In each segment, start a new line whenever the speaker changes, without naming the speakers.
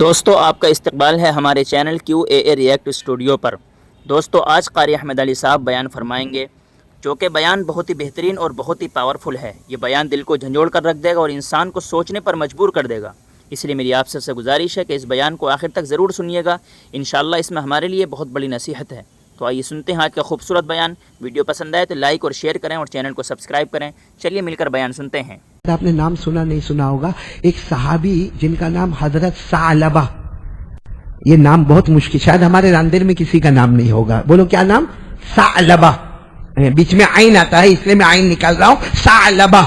دوستو آپ کا استقبال ہے ہمارے چینل QAA ریئیکٹ اسٹوڈیو پر۔ دوستو آج قاری احمد علی صاحب بیان فرمائیں گے جو کہ بیان بہت ہی بہترین اور بہت ہی پاورفل ہے۔ یہ بیان دل کو جھنجھوڑ کر رکھ دے گا اور انسان کو سوچنے پر مجبور کر دے گا۔ اس لیے میری آپ سے گزارش ہے کہ اس بیان کو آخر تک ضرور سنیے گا، انشاءاللہ اس میں ہمارے لیے بہت بڑی نصیحت ہے۔ تو آئیے سنتے ہیں آج کا خوبصورت بیان۔ ویڈیو پسند آئے تو لائک اور شیئر کریں اور چینل کو سبسکرائب کریں۔ چلیے مل کر بیان سنتے ہیں۔
آپ نے نام سنا نہیں سنا ہوگا، ایک صحابی جن کا نام حضرت ثعلبہ، یہ نام بہت مشکل، شاید ہمارے راندر میں کسی کا نام نہیں ہوگا۔ بولو کیا نام؟ ثعلبہ، بیچ میں عین آتا ہے اس لیے میں عین نکال رہا ہوں، ثعلبہ۔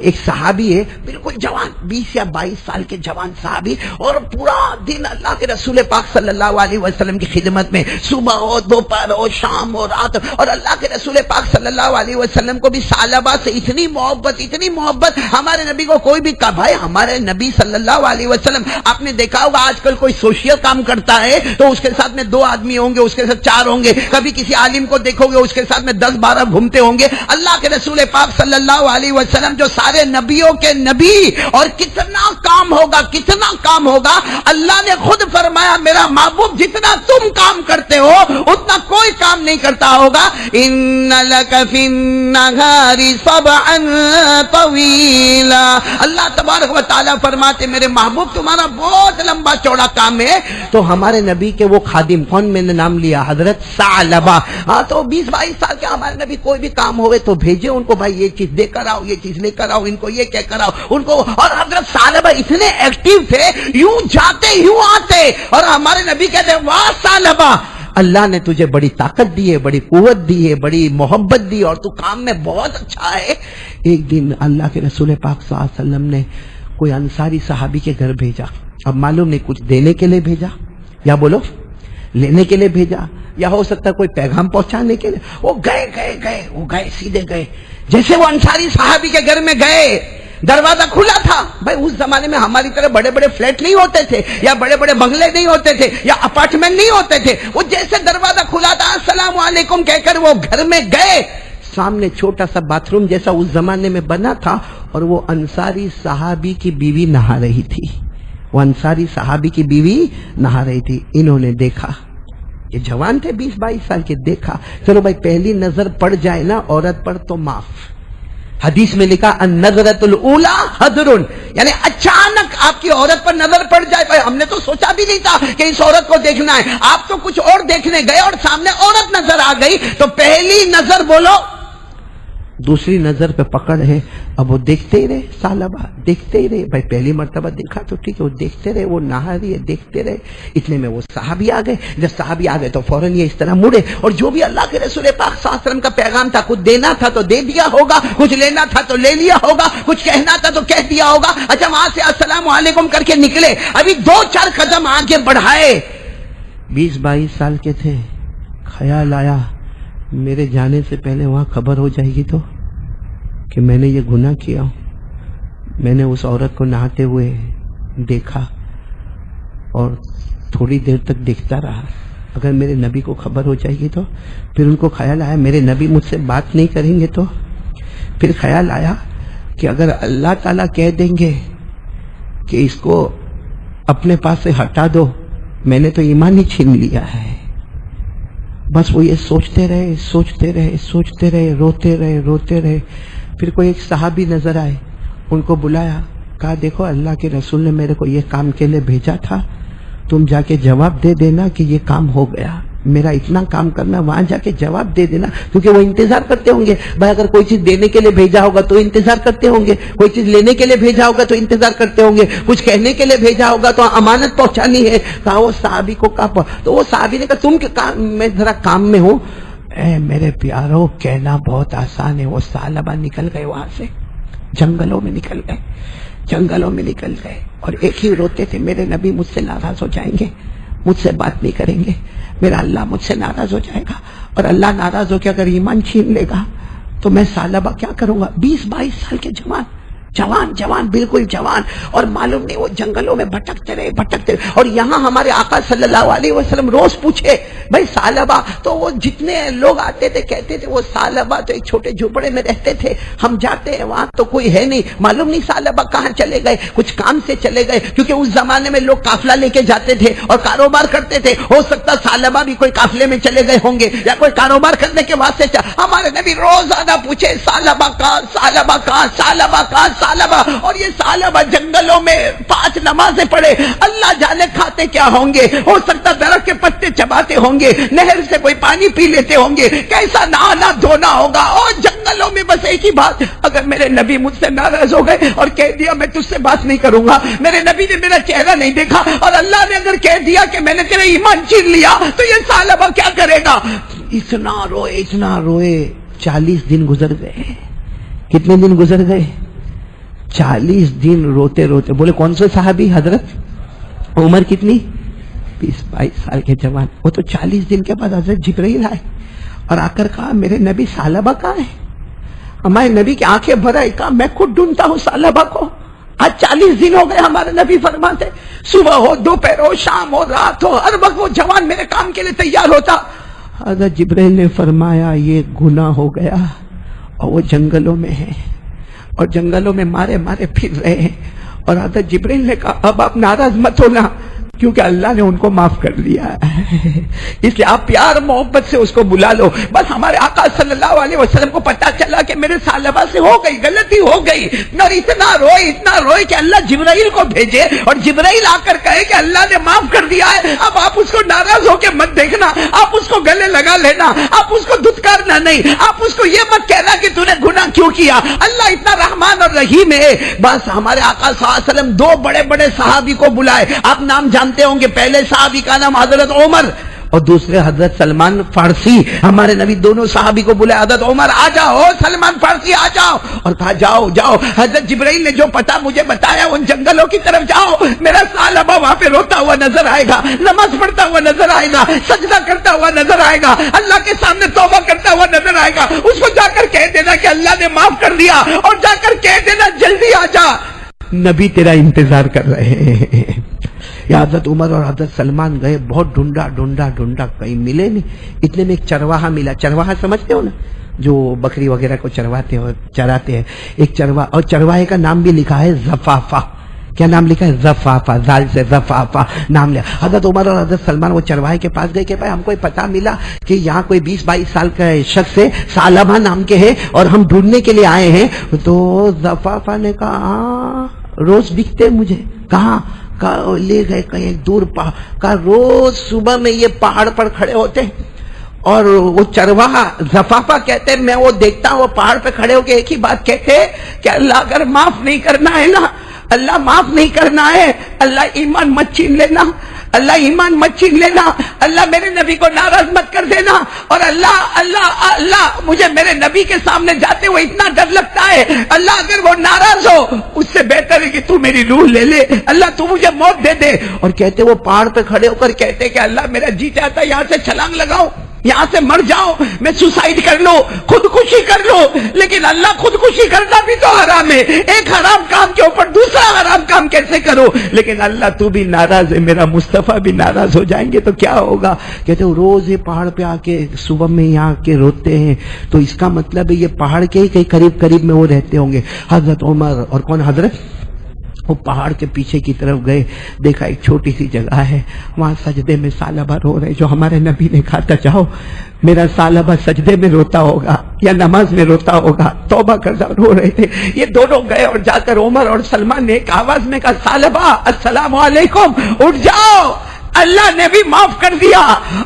ایک صحابی ہے بالکل جوان، 20 یا 22 سال کے جوان صحابی، اور پورا دن اللہ کے رسول پاک صلی اللہ علیہ وسلم کی خدمت میں، صبح ہو، دوپہر ہو، شام ہو، رات ہو، اور اللہ کے رسول پاک صلی اللہ علیہ وسلم کو بھی ثعلبہ سے اتنی محبت، ہمارے نبی کو کوئی بھی کہا بھائی ہمارے نبی صلی اللہ علیہ وسلم، آپ نے دیکھا ہوگا آج کل کوئی سوشل کام کرتا ہے تو اس کے ساتھ میں 2 آدمی ہوں گے، اس کے ساتھ 4 ہوں گے، کبھی کسی عالم کو دیکھو گے اس کے ساتھ میں 10-12 گھومتے ہوں گے۔ اللہ کے رسول پاک صلی اللہ علیہ وسلم جو سارے نبیوں کے نبی، اور کتنا کام ہوگا، اللہ نے خود فرمایا میرا محبوب جتنا تم کام کرتے ہو اتنا کوئی کام نہیں کرتا ہوگا۔ ان لک فی النہار سبعا طویلا، اللہ تبارک و تعالیٰ فرماتے میرے محبوب تمہارا بہت لمبا چوڑا کام ہے۔ تو ہمارے نبی کے وہ خادم، کون میں نے نام لیا؟ حضرت ثعلبہ۔ تو 20-22 سال کے ہمارے نبی کوئی بھی کام ہوئے تو بھیجے ان کو، بھائی یہ چیز دے کر آؤ، یہ چیز لے کر آؤ، ان کو یہ کہہ کر آؤ ان کو۔ اور حضرت ثعلبہ اتنے ایکٹیو تھے، یوں جاتے یوں آتے، اور ہمارے نبی کہتے واہ ثعلبہ، اللہ نے تجھے بڑی طاقت دی ہے، بڑی قوت دی ہے، بڑی محبت دی، اور تو کام میں بہت اچھا ہے۔ ایک دن اللہ کے رسول پاک صلی اللہ علیہ وسلم نے کوئی انصاری صحابی کے گھر بھیجا، اب معلوم نہیں کچھ دینے کے لیے بھیجا یا بولو لینے کے لیے بھیجا، یا ہو سکتا ہے کوئی پیغام پہنچانے کے لیے۔ وہ گئے سیدھے گئے، جیسے وہ انصاری صحابی کے گھر میں گئے، دروازہ کھلا تھا۔ بھائی اس زمانے میں ہماری طرح بڑے بڑے فلیٹ نہیں ہوتے تھے، یا بڑے بڑے بنگلے نہیں ہوتے تھے، یا اپارٹمنٹ نہیں ہوتے تھے۔ وہ جیسے دروازہ کھلا تھا السلام علیکم کہہ کر وہ گھر میں گئے، سامنے چھوٹا سا باتھ روم جیسا اس زمانے میں بنا تھا، اور وہ انصاری صحابی کی بیوی نہا رہی تھی، وہ انصاری صحابی کی بیوی نہا رہی تھی۔ انہوں نے دیکھا، یہ جوان تھے 20-22 سال کے، دیکھا چلو بھائی پہلی نظر پڑ جائے نا عورت پر تو معاف۔ حدیث میں لکھا النظرۃ الاولی حذر، یعنی اچانک آپ کی عورت پر نظر پڑ جائے، بھائی ہم نے تو سوچا بھی نہیں تھا کہ اس عورت کو دیکھنا ہے، آپ تو کچھ اور دیکھنے گئے اور سامنے عورت نظر آ گئی، تو پہلی نظر بولو، دوسری نظر پہ پکڑ ہے۔ اب وہ دیکھتے ہی رہے، ثعلبہ دیکھتے ہی رہے، بھائی پہلی مرتبہ دیکھا تو ٹھیک ہے، وہ دیکھتے رہے، وہ نہا رہی ہے، دیکھتے رہے۔ اتنے میں وہ صحابی آ گئے، جب صحابی آ گئے تو فوراً یہ اس طرح مڑے، اور جو بھی اللہ کے رسول پاک صلی اللہ علیہ وسلم کا پیغام تھا، کچھ دینا تھا تو دے دیا ہوگا، کچھ لینا تھا تو لے لیا ہوگا، کچھ کہنا تھا تو کہہ دیا ہوگا۔ اچھا وہاں سے السلام علیکم کر کے نکلے، ابھی 2-4 قدم آگے بڑھائے، 20-22 سال کے تھے، خیال آیا میرے جانے سے پہلے وہاں خبر ہو جائے گی تو کہ میں نے یہ گناہ کیا ہوں۔ میں نے اس عورت کو نہاتے ہوئے دیکھا اور تھوڑی دیر تک دیکھتا رہا، اگر میرے نبی کو خبر ہو جائے گی تو۔ پھر ان کو خیال آیا میرے نبی مجھ سے بات نہیں کریں گے تو۔ پھر خیال آیا کہ اگر اللہ تعالیٰ کہہ دیں گے کہ اس کو اپنے پاس سے ہٹا دو، میں نے تو ایمان ہی چھین لیا ہے۔ بس وہ یہ سوچتے رہے، روتے رہے۔ پھر کوئی ایک صحابی نظر آئے، ان کو بلایا، کہا دیکھو اللہ کے رسول نے میرے کو یہ کام کے لیے بھیجا تھا، تم جا کے جواب دے دینا کہ یہ کام ہو گیا، میرا اتنا کام کرنا، وہاں جا کے جواب دے دینا، کیونکہ وہ انتظار کرتے ہوں گے۔ بھائی اگر کوئی چیز دینے کے لیے بھیجا ہوگا تو انتظار کرتے ہوں گے، کوئی چیز لینے کے لیے بھیجا ہوگا تو انتظار کرتے ہوں گے، کچھ کہنے کے لیے بھیجا ہوگا تو امانت پہنچانی ہے۔ کہا وہ صحابی کو کہا، تو وہ صحابی نے کہا تم کے کام میں، ذرا کام میں ہوں۔ اے میرے پیارو کہنا بہت آسان ہے۔ وہ ثعلبہ نکل گئے وہاں سے، جنگلوں میں نکل گئے، اور ایک ہی روتے تھے میرے نبی مجھ سے ناراض ہو جائیں گے، مجھ سے بات نہیں کریں گے، میرا اللہ مجھ سے ناراض ہو جائے گا، اور اللہ ناراض ہو کے اگر ایمان چھین لے گا تو میں ثعلبہ کیا کروں گا؟ 20-22 سال کے جوان بالکل جوان، اور معلوم نہیں وہ جنگلوں میں بھٹکتے رہے، اور یہاں ہمارے آقا صلی اللہ علیہ وسلم روز پوچھے بھائی ثعلبہ تو وہ جتنے لوگ آتے تھے کہتے تھے وہ ثعلبہ تو ایک چھوٹے جھوپڑے میں رہتے تھے، ہم جاتے ہیں وہاں تو کوئی ہے نہیں، معلوم نہیں ثعلبہ کہاں چلے گئے، کچھ کام سے چلے گئے، کیونکہ اس زمانے میں لوگ قافلہ لے کے جاتے تھے اور کاروبار کرتے تھے، ہو سکتا ثعلبہ بھی کوئی قافلے میں چلے گئے ہوں گے یا کوئی کاروبار کرنے کے واسطے ہمارے نبی روزانہ پوچھے ثعلبہ کہاں، ثعلبہ کہاں، ثعلبہ کہاں، ثعلبہ. اور یہ ثعلبہ جنگلوں میں 5 نمازیں پڑھے، اللہ جانے کھاتے کیا ہوں گے، ہو سکتا درخت کے پتے چباتے ہوں گے، نہر سے کوئی پانی پی لیتے ہوں گے، کیسا نہانا دھونا ہوگا. اور جنگلوں میں بس ایک ہی بات، اگر میرے نبی مجھ سے ناراض ہو گئے اور کہہ دیا میں تجھ سے بات نہیں کروں گا، میرے نبی نے میرا چہرہ نہیں دیکھا اور اللہ نے اگر کہہ دیا کہ میں نے تیرا ایمان چھین لیا تو یہ ثعلبہ کیا کرے گا. اتنا روئے 40 دن گزر گئے. کتنے دن گزر گئے؟ 40 دن روتے روتے. بولے کون سے صحابی؟ حضرت عمر کتنی؟ 20-22 سال کے جوان. وہ تو 40 دن کے بعد حضرت جبرائیل آئے اور آ کر کہا میرے نبی ثعلبہ کہاں ہے؟ ہمارے نبی کی آنکھیں بھر آئی، کہا میں خود ڈھونڈتا ہوں ثعلبہ کو. آج 40 دن ہو گئے. ہمارے نبی فرماتے صبح ہو، دوپہر ہو، شام ہو، رات ہو، ہر وقت وہ جوان میرے کام کے لیے تیار ہوتا. حضرت جبرائیل نے فرمایا یہ گناہ ہو گیا اور وہ جنگلوں میں ہے اور جنگلوں میں مارے مارے پھر رہے ہیں. اور حضرت جبرائیل نے کہا اب آپ ناراض مت ہونا کیونکہ اللہ نے ان کو معاف کر دیا ہے، اس لیے آپ پیار محبت سے اس کو بلا لو. بس ہمارے آقا صلی اللہ علیہ وسلم کو پتا چلا کہ میرے ثعلبہ سے ہو گئی، غلطی ہو گئی، اور اتنا روئے کہ اللہ جبرائیل کو بھیجے اور جبرائیل آ کر کہے کہ اللہ نے معاف کر دیا ہے. اب آپ اس کو ناراض ہو کے مت دیکھنا، آپ اس کو گلے لگا لینا، آپ اس کو دھتکارنا نہیں، آپ اس کو یہ مت کہنا کہ تو نے گناہ کیوں کیا. اللہ اتنا رحمان اور رحیم ہے. بس ہمارے آقا صلی اللہ علیہ وسلم 2 بڑے بڑے صحابی کو بلائے. آپ نام جانتے ہوں گے، پہلے صحابی کا نام حضرت عمر اور دوسرے حضرت سلمان فارسی. ہمارے نبی دونوں صحابی کو بلائے، حضرت عمر آ جاؤ، سلمان فارسی آ جاؤ، اور کہا جاؤ. حضرت جبرائیل نے جو پتہ مجھے بتایا ان جنگلوں کی طرف جاؤ، میرا ثعلبہ وہاں پہ روتا ہوا نظر آئے گا، نماز پڑھتا ہوا نظر آئے گا، سجدہ کرتا ہوا نظر آئے گا، اللہ کے سامنے توبہ کرتا ہوا نظر آئے گا. اس کو جا کر کہہ دینا کہ اللہ نے معاف کر دیا اور جا کر کہہ دینا جلدی آ جا، نبی تیرا انتظار کر رہے ہیں. یا حضرت عمر اور حضرت سلمان گئے، بہت ڈھونڈا کہیں ملے نہیں. اتنے میں ایک چرواہا ملا. چرواہا سمجھتے ہو نا، جو بکری وغیرہ کو چرواتے ہو چراتے ہیں، ایک چرواہا. اور چرواہے کا نام بھی لکھا ہے زفافہ. کیا نام لکھا ہے؟ زفافہ، زال سے زفافہ نام لیا. حضرت عمر اور حضرت سلمان وہ چرواہے کے پاس گئے کہ بھائی ہم کو پتا ملا کہ یہاں کوئی 20-22 سال کا شخص ہے، ثعلبہ نام کے ہے اور ہم ڈھونڈنے کے لیے آئے ہیں. تو زفافہ نے کہا ہاں روز دکھتے مجھے. کہاں؟ لے گئے کہیں دور پہاڑ کا. روز صبح میں یہ پہاڑ پر کھڑے ہوتے اور وہ چرواہا زفافہ کہتے میں وہ دیکھتا ہوں وہ پہاڑ پہ کھڑے ہو کے ایک ہی بات کہتے کہ اللہ اگر معاف نہیں کرنا ہے نا، اللہ معاف نہیں کرنا ہے، اللہ ایمان مت چھین لینا، اللہ ایمان مت چھین لینا، اللہ میرے نبی کو ناراض مت کر دینا. اور اللہ مجھے میرے نبی کے سامنے جاتے ہوئے اتنا ڈر لگتا ہے، اللہ اگر وہ ناراض ہو اس سے بہتر ہے کہ تو میری روح لے لے، اللہ تو مجھے موت دے دے. اور کہتے وہ پہاڑ پہ کھڑے ہو کر کہتے کہ اللہ میرا جی چاہتا ہے یہاں سے چھلانگ لگاؤ، یہاں سے مر جاؤ، میں سوسائڈ کر لو، خودکشی کر لو. لیکن اللہ خودکشی کرنا بھی تو حرام ہے، ایک حرام کام کے اوپر دوسرا حرام کام کیسے کرو. لیکن اللہ تو بھی ناراض ہے، میرا مصطفیٰ بھی ناراض ہو جائیں گے تو کیا ہوگا. کہتے وہ روز یہ پہاڑ پہ آ کے صبح میں یہاں کے روتے ہیں. تو اس کا مطلب ہے یہ پہاڑ کے ہی کہیں قریب میں وہ رہتے ہوں گے. حضرت عمر اور کون حضرت وہ پہاڑ کے پیچھے کی طرف گئے، دیکھا ایک چھوٹی سی جگہ ہے، وہاں سجدے میں ثعلبہ رو رہے. جو ہمارے نبی نے کہا تھا جاؤ میرا ثعلبہ سجدے میں روتا ہوگا یا نماز میں روتا ہوگا، توبہ کرتا رو رہے تھے. یہ دونوں گئے اور جا کر عمر اور سلمان نے ایک آواز میں کہا ثعلبہ السلام علیکم، اٹھ جاؤ، اللہ نے بھی معاف کر دیا.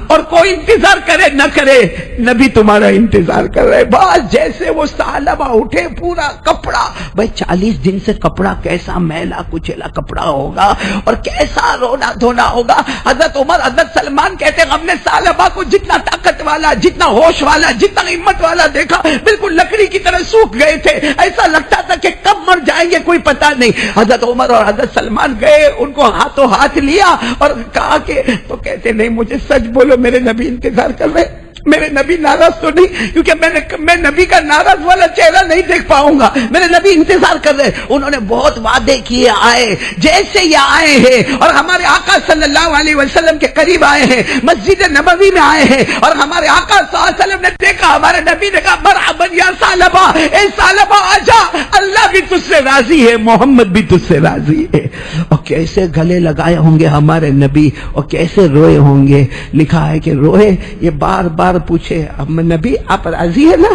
اور کوئی انتظار کرے نہ کرے، نبی تمہارا انتظار کر رہے. بس جیسے وہ ثعلبہ اٹھے پورا کپڑا، بھائی 40 دن سے کپڑا کیسا میلا کچیلا کپڑا ہوگا اور کیسا رونا دھونا ہوگا. حضرت عمر حضرت سلمان کہتے ہم نے ثعلبہ کو جتنا طاقت والا، جتنا ہوش والا، جتنا ہمت والا دیکھا، بالکل لکڑی کی طرح سوکھ گئے تھے، ایسا لگتا تھا کہ کب مر جائیں گے کوئی پتہ نہیں. حضرت عمر اور حضرت سلمان گئے، ان کو ہاتھوں ہاتھ لیا اور کہا کہ تو کہتے نہیں مجھے سچ بولو میرے نبی انتظار کر رہے. میرے نبی ناراض تو نہیں، کیونکہ میں نبی کا ناراض والا چہرہ نہیں دیکھ پاؤں گا. میرے نبی انتظار کر رہے، انہوں نے بہت وعدے کیے آئے، جیسے یہ آئے ہیں اور ہمارے آقا صلی اللہ علیہ وسلم کے قریب آئے ہیں، مسجد نبوی میں آئے ہیں، اور ہمارے آقا صلی اللہ علیہ وسلم نے دیکھا، ہمارے نبی نے کہا مرحبا یا ثعلبہ، اے ثعلبہ آجا، اللہ بھی تجھ سے راضی ہے، محمد بھی تجھ سے راضی ہے. اور کیسے گلے لگائے ہوں گے ہمارے نبی، اور کیسے روئے ہوں گے. لکھا ہے کہ روئے، یہ بار بار پوچھے نبی آپ راضی ہے نا،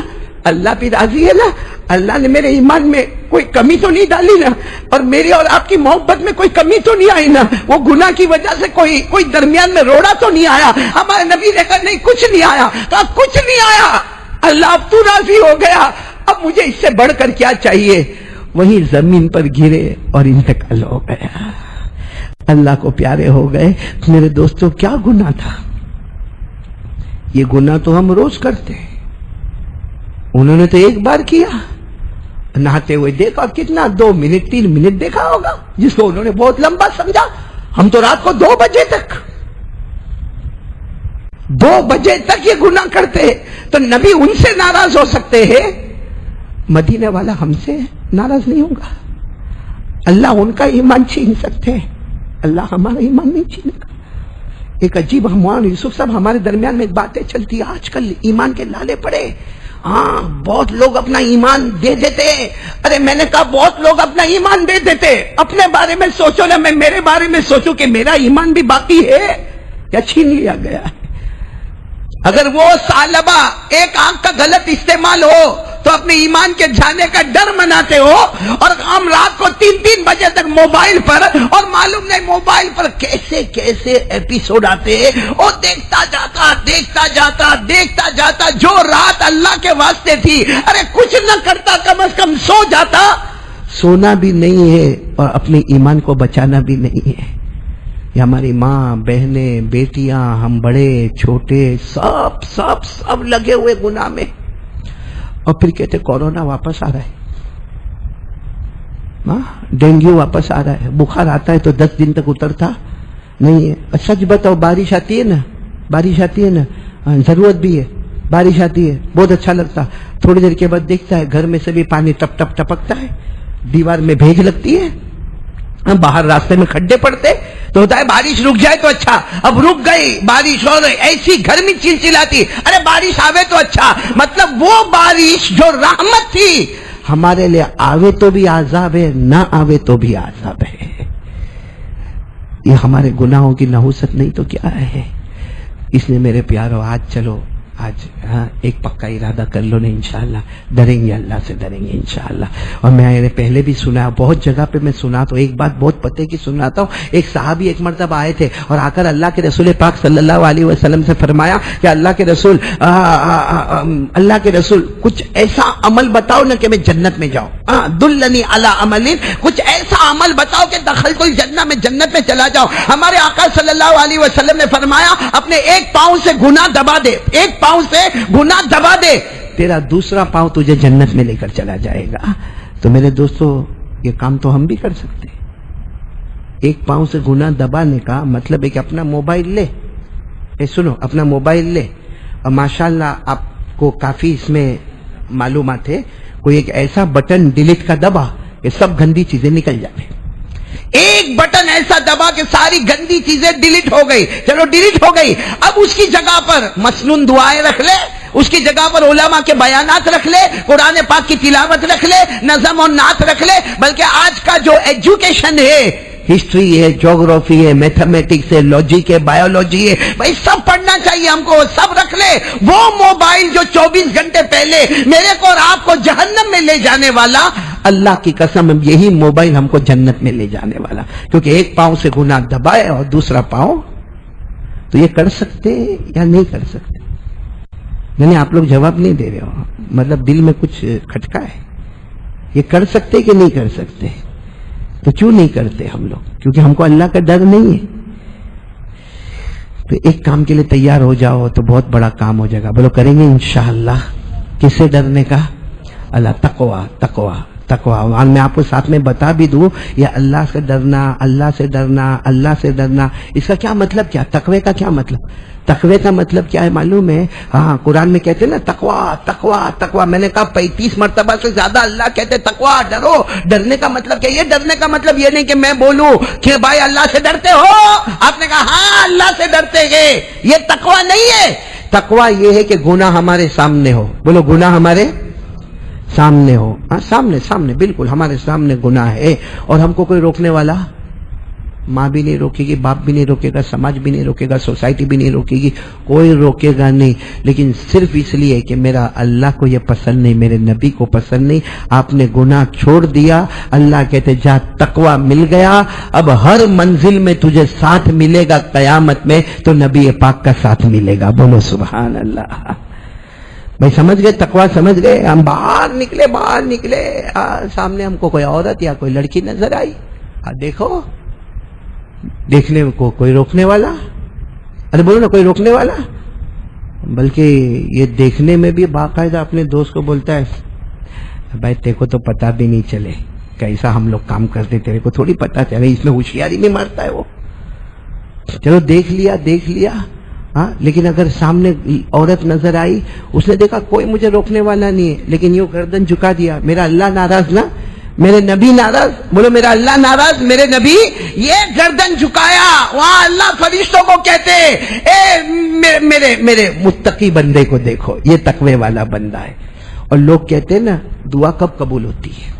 اللہ بھی راضی ہے نا، اللہ نے میرے ایمان میں کوئی کمی تو نہیں ڈالی نا، اور میری اور آپ کی محبت میں کوئی کمی تو نہیں آئی نا، وہ گناہ کی وجہ سے کوئی درمیان میں روڑا تو نہیں آیا. ہمارے نبی نے کہا نہیں کچھ نہیں آیا. کہا کچھ نہیں آیا، اللہ اب تو راضی ہو گیا، اب مجھے اس سے بڑھ کر کیا چاہیے. وہی زمین پر گرے اور انتقال ہو گیا، اللہ کو پیارے ہو گئے. میرے دوستو کیا گناہ تھا؟ یہ گناہ تو ہم روز کرتے ہیں، انہوں نے تو ایک بار کیا. نہاتے ہوئے دیکھا کتنا 2 منٹ 3 منٹ دیکھا ہوگا، جس کو انہوں نے بہت لمبا سمجھا. ہم تو رات کو 2 بجے تک یہ گناہ کرتے ہیں. تو نبی ان سے ناراض ہو سکتے ہیں، مدینے والا ہم سے ناراض نہیں ہوگا. اللہ ان کا ایمان چھین سکتے ہیں، اللہ ہمارا ایمان نہیں چھینے گا. ایک عجیب مولانا یوسف صاحب ہمارے درمیان میں باتیں چلتی، آج کل ایمان کے لالے پڑے. ہاں بہت لوگ اپنا ایمان دے دیتے. ارے میں نے کہا بہت لوگ اپنا ایمان دے دیتے. اپنے بارے میں سوچو نا، میں میرے بارے میں سوچوں کہ میرا ایمان بھی باقی ہے یا چھین لیا گیا ہے. اگر وہ ثعلبہ ایک آنکھ کا غلط استعمال ہو تو اپنے ایمان کے جانے کا ڈر مناتے ہو، اور ہم رات کو 3 بجے تک موبائل پر، اور معلوم نہیں موبائل پر کیسے کیسے ایپیسوڈ آتے، اور دیکھتا جاتا. جو رات اللہ کے واسطے تھی، ارے کچھ نہ کرتا، کم از کم سو جاتا. سونا بھی نہیں ہے اور اپنے ایمان کو بچانا بھی نہیں ہے. یہ ہماری ماں، بہنیں، بیٹیاں، ہم بڑے چھوٹے سب لگے ہوئے گناہ میں. اور پھر کہتے کورونا واپس آ رہا ہے، ڈینگو واپس آ رہا ہے. بخار آتا ہے تو 10 دن تک اترتا نہیں ہے. سچ بتاؤ، بارش آتی ہے نا، ضرورت بھی ہے، بارش آتی ہے بہت اچھا لگتا. تھوڑی دیر کے بعد دیکھتا ہے گھر میں سے بھی پانی ٹپ ٹپ ٹپکتا ہے، دیوار میں بھیج لگتی ہے، باہر راستے میں کھڈے پڑتے تو ہوتا ہے بارش رک جائے تو اچھا. اب رک گئی بارش اور ایسی گرمی چلچلاتی. ارے بارش آوے تو اچھا، مطلب وہ بارش جو رحمت تھی ہمارے لیے آوے تو بھی عذاب ہے، نہ آوے تو بھی عذاب ہے. یہ ہمارے گناہوں کی نحوست نہیں تو کیا ہے. اس لیے میرے پیارو آج ایک پکا ارادہ کر لو نا، انشاءاللہ ڈریں گے، اللہ سے ڈریں گے انشاءاللہ. اور میں نے پہلے بھی سنا، بہت جگہ پہ میں سنا، تو ایک بات بہت پتے کی سناتا ہوں. ایک صحابی ایک مرتبہ آئے تھے اور آ کر اللہ کے رسول پاک صلی اللہ علیہ وسلم سے فرمایا کہ اللہ کے رسول کچھ ایسا عمل بتاؤ نا کہ میں جنت میں جاؤں. دلنی علی عمل، کچھ ایسا عمل بتاؤ کہ دخلت الجنہ، میں جنت میں چلا جاؤں. ہمارے آقا صلی اللہ علیہ وسلم نے فرمایا اپنے ایک پاؤں سے گناہ دبا دے، ایک پاؤں سے گناہ دبا دے، تیرا دوسرا پاؤں تجھے جنت میں لے کر چلا جائے گا. تو میرے دوستو یہ کام تو ہم بھی کر سکتے ہیں. ایک پاؤں سے گناہ دبانے کا مطلب ہے کہ اپنا موبائل لے، سنو، اپنا موبائل لے، اور ماشاءاللہ آپ کو کافی اس میں معلومات ہے، کوئی ایک ایسا بٹن ڈیلیٹ کا دبا کہ سب گندی چیزیں نکل جائیں. ایک بٹن ایسا دبا کہ ساری گندی چیزیں ڈیلیٹ ہو گئی. چلو ڈیلیٹ ہو گئی، اب اس کی جگہ پر مسنون دعائیں رکھ لے، اس کی جگہ پر علماء کے بیانات رکھ لے، قرآن پاک کی تلاوت رکھ لے، نظم اور نعت رکھ لے. بلکہ آج کا جو ایجوکیشن ہے، ہسٹری ہے، جغرافی ہے، میتھمیٹکس ہے، لاجک ہے، بایولوجی ہے، بھائی سب پڑھنا چاہیے ہم کو، سب رکھ لے. وہ موبائل جو 24 گھنٹے پہلے میرے کو اور آپ کو جہنم میں لے جانے والا، اللہ کی قسم یہی موبائل ہم کو جنت میں لے جانے والا. کیونکہ ایک پاؤں سے گناہ دبائے اور دوسرا پاؤں. تو یہ کر سکتے یا نہیں کر سکتے؟ نہیں، آپ لوگ جواب نہیں دے رہے ہو، مطلب دل میں کچھ کھٹکا ہے. یہ کر سکتے کہ نہیں کر سکتے؟ تو کیوں نہیں کرتے ہم لوگ؟ کیونکہ ہم کو اللہ کا ڈر نہیں ہے. تو ایک کام کے لیے تیار ہو جاؤ تو بہت بڑا کام ہو جائے گا. بولو کریں گے انشاءاللہ. کس سے ڈرنے کا؟ اللہ. تقویٰ. تقوی. اور میں آپ کو ساتھ میں بتا بھی دوں یہ اللہ سے ڈرنا، اللہ سے ڈرنا، اللہ سے ڈرنا، اس کا کیا مطلب، کیا تقوی کا کیا مطلب؟ تقوی کا مطلب کیا ہے معلوم ہے؟ ہاں قرآن میں کہتے ہیں نا تقوی تقوی تقوی. میں نے کہا 35 مرتبہ سے زیادہ اللہ کہتے تقوی، ڈرو. ڈرنے کا مطلب کیا؟ یہ ڈرنے کا مطلب یہ نہیں کہ میں بولوں کہ بھائی اللہ سے ڈرتے ہو، آپ نے کہا ہاں اللہ سے ڈرتے ہیں، یہ تقوی نہیں ہے. تقوی یہ ہے کہ گناہ ہمارے سامنے ہو. بولو گناہ ہمارے سامنے ہو. ہاں سامنے سامنے بالکل ہمارے سامنے گناہ ہے اور ہم کو کوئی روکنے والا، ماں بھی نہیں روکے گی، باپ بھی نہیں روکے گا، سماج بھی نہیں روکے گا، سوسائٹی بھی نہیں روکے گی، کوئی روکے گا نہیں. لیکن صرف اس لیے کہ میرا اللہ کو یہ پسند نہیں، میرے نبی کو پسند نہیں. آپ نے گناہ چھوڑ دیا، اللہ کہتے جا تقوی مل گیا. اب ہر منزل میں تجھے ساتھ ملے گا، قیامت میں تو نبی پاک کا ساتھ ملے گا. بولو سبحان اللہ. بھائی سمجھ گئے؟ تقوی سمجھ گئے؟ ہم باہر نکلے سامنے ہم کو کوئی عورت یا کوئی لڑکی نظر آئی، دیکھو، دیکھنے کو کوئی روکنے والا، ارے بولو نا کوئی روکنے والا. بلکہ یہ دیکھنے میں بھی باقاعدہ اپنے دوست کو بولتا ہے بھائی تیرے کو تو پتا بھی نہیں چلے کیسا ہم لوگ کام کرتے، تیرے کو تھوڑی پتا چلے. اس میں ہوشیاری میں مارتا ہے وہ. چلو دیکھ لیا ہاں. لیکن اگر سامنے عورت نظر آئی، اس نے دیکھا کوئی مجھے روکنے والا نہیں ہے، لیکن یوں گردن جھکا دیا، میرا اللہ ناراض نہ، میرے نبی ناراض. بولو میرا اللہ ناراض، میرے نبی. یہ گردن جھکایا، وہاں اللہ فرشتوں کو کہتے اے میرے متقی بندے کو دیکھو، یہ تقوی والا بندہ ہے. اور لوگ کہتے ہیں نا دعا کب قبول ہوتی ہے؟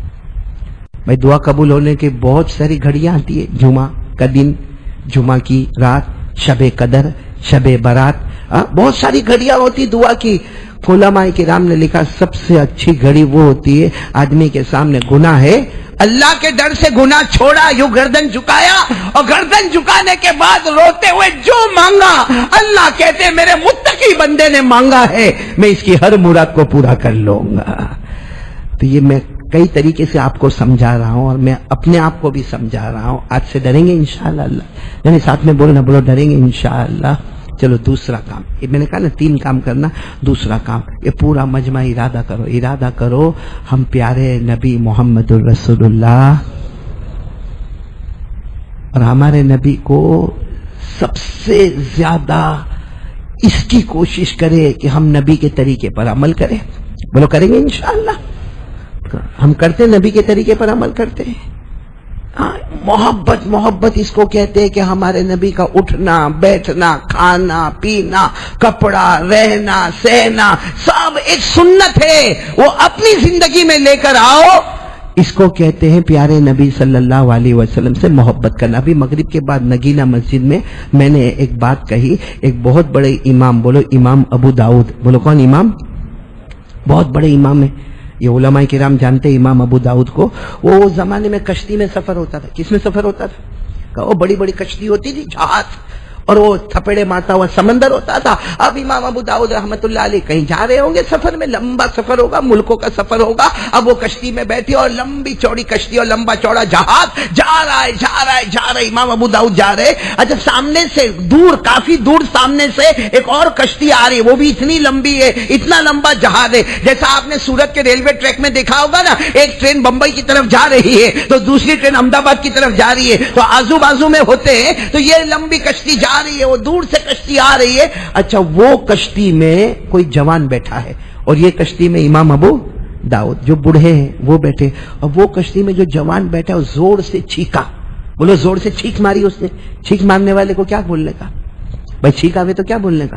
بھائی دعا قبول ہونے کے بہت ساری گھڑیاں آتی ہے. جمعہ کا دن، جمعہ کی رات، شب قدر، شب برات، بہت ساری گھڑیاں ہوتی دعا کی. علماء کرام نے لکھا سب سے اچھی گھڑی وہ ہوتی ہے آدمی کے سامنے گناہ ہے، اللہ کے ڈر سے گناہ چھوڑا، یوں گردن جھکایا، اور گردن جھکانے کے بعد روتے ہوئے جو مانگا، اللہ کہتے ہیں میرے متقی بندے نے مانگا ہے، میں اس کی ہر مراد کو پورا کر لوں گا. تو یہ میں کئی طریقے سے آپ کو سمجھا رہا ہوں اور میں اپنے آپ کو بھی سمجھا رہا ہوں. آج سے ڈریں گے انشاءاللہ. اللہ یعنی ساتھ میں بولنا، بولو ڈریں گے انشاءاللہ. چلو دوسرا کام، یہ میں نے کہا نا 3 کام کرنا. دوسرا کام یہ پورا مجمع ارادہ کرو ہم پیارے نبی محمد الرسول اللہ اور ہمارے نبی کو سب سے زیادہ اس کی کوشش کرے کہ ہم نبی کے طریقے پر عمل کریں. بولو کریں گے انشاءاللہ. ہم کرتے نبی کے طریقے پر عمل کرتے ہیں. محبت اس کو کہتے ہیں کہ ہمارے نبی کا اٹھنا بیٹھنا کھانا پینا کپڑا رہنا سہنا سب ایک سنت ہے، وہ اپنی زندگی میں لے کر آؤ. اس کو کہتے ہیں پیارے نبی صلی اللہ علیہ وسلم سے محبت کرنا. ابھی مغرب کے بعد نگینہ مسجد میں نے ایک بات کہی. ایک بہت بڑے امام، بولو امام ابو داؤد، بولو کون امام؟ بہت بڑے امام ہے. یہ علماء کرام جانتے ہیں امام ابو داؤد کو. وہ زمانے میں کشتی میں سفر ہوتا تھا. کس میں سفر ہوتا تھا؟ وہ بڑی بڑی کشتی ہوتی تھی، جہاز، اور وہ تھپڑے مارتا ہوا سمندر ہوتا تھا. اب امام ابو داؤد رحمت اللہ علیہ کہیں جا رہے ہوں گے سفر میں، لمبا سفر ہوگا، ملکوں کا سفر ہوگا. اب وہ کشتی میں بیٹھے اور لمبی چوڑی کشتی اور لمبا چوڑا جہاز جا رہا ہے. امام ابو داؤد جا رہے. اچھا سامنے سے دور، کافی دور سامنے سے ایک اور کشتی آ رہی ہے، وہ بھی اتنی لمبی ہے، اتنا لمبا جہاز ہے. جیسا آپ نے سورت کے ریلوے ٹریک میں دیکھا ہوگا نا، ایک ٹرین بمبئی کی طرف جا رہی ہے تو دوسری ٹرین احمد آباد کی طرف جا رہی ہے، تو آزو بازو میں ہوتے ہیں. تو یہ لمبی کشتی جا رہی ہے، وہ دور سے کشتی آ رہی ہے. اچھا وہ کشتی میں کوئی جوان بیٹھا ہے اور یہ کشتی میں امام ابو داؤد جو بوڑھے ہیں وہ بیٹھے. اور وہ کشتی میں جو جوان بیٹھا ہے زور سے چھینکا. بولو زور سے چھینک ماری. اس نے چھینک مارنے والے کو کیا بولنے کا بھائی؟ چھینک آوے تو کیا بولنے کا؟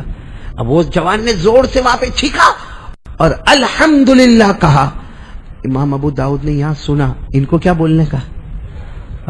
اب وہ جوان نے زور سے وہاں پہ چھینکا اور الحمدللہ کہا. امام ابو داؤد نے یہاں سنا، ان کو کیا بولنے کا؟